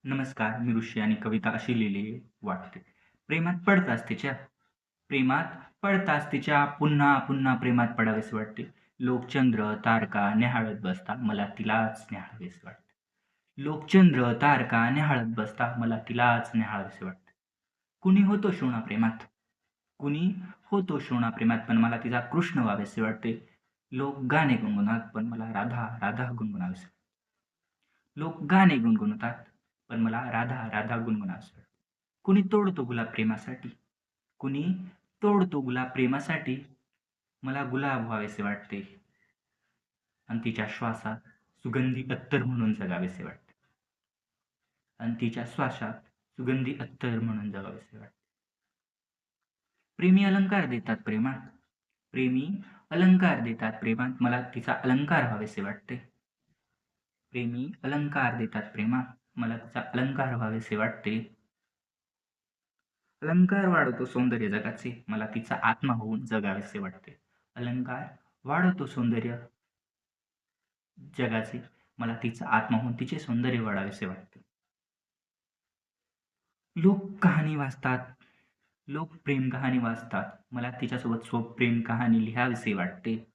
नमस्कार, मी ऋषी आणि कविता अशी लिहिली वाटते. प्रेमात पडताच तिच्या, प्रेमात पडताच तिच्या, पुन्हा पुन्हा प्रेमात पडावेसे वाटते. लोक चंद्र, तारका न्याहाळत बसता, मला तिलाच न्याहाळावेसे वाटते. लोक चंद्र, तारका न्याहाळत बसता, मला तिलाच न्याहाळावेसे वाटते. कुणी होतो शोणा प्रेमात, कुणी होतो शोणा प्रेमात, पण मला तिचा कृष्ण व्हावेसे वाटते. लोक गाणे गुणगुणतात, पण मला राधा राधा गुणगुणावेसे. लोक गाणे गुणगुणतात, पण मला राधा राधा गुणगुणावेसे वाटते. कुणी तोडतो गुलाब प्रेमासाठी, कुणी तोडतो गुलाब प्रेमासाठी, मला गुलाब व्हावेसे वाटते आणि तिच्या श्वासात सुगंधी अत्तर म्हणून जगावेसे वाटते आणि तिच्या श्वासात सुगंधी अत्तर म्हणून जगावेसे वाटते. प्रेमी अलंकार देतात प्रेमात, प्रेमी अलंकार देतात प्रेमात, मला तिचा अलंकार व्हावेसे वाटते. प्रेमी अलंकार देतात प्रेमात, मला तिचा अलंकार व्हावेसे वाटते. अलंकार वाढवतो सौंदर्य जगाचे, मला तिचा आत्मा होऊन जगावेसे वाटते. अलंकार वाढवतो सौंदर्य जगाचे, मला तिचा आत्मा होऊन तिचे सौंदर्य वाढावेसे वाटते. लोक कहाणी वाचतात, लोक प्रेम कहाणी वाचतात, मला तिच्यासोबत प्रेम कहाणी लिहावीसे वाटते.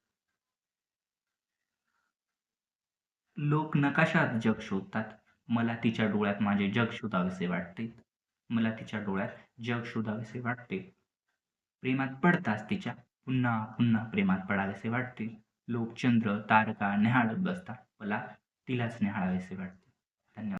लोक नकाशात जग शोधतात, मला तिच्या डोळ्यात माझे जग शोधावेसे वाटते. मला तिच्या डोळ्यात जग शोधावेसे वाटते. प्रेमात पडताच तिच्या, पुन्हा पुन्हा प्रेमात पडावेसे वाटते. लोक चंद्र, तारका न्याहाळत बसतात, मला तिलाच न्याहाळावेसे वाटते.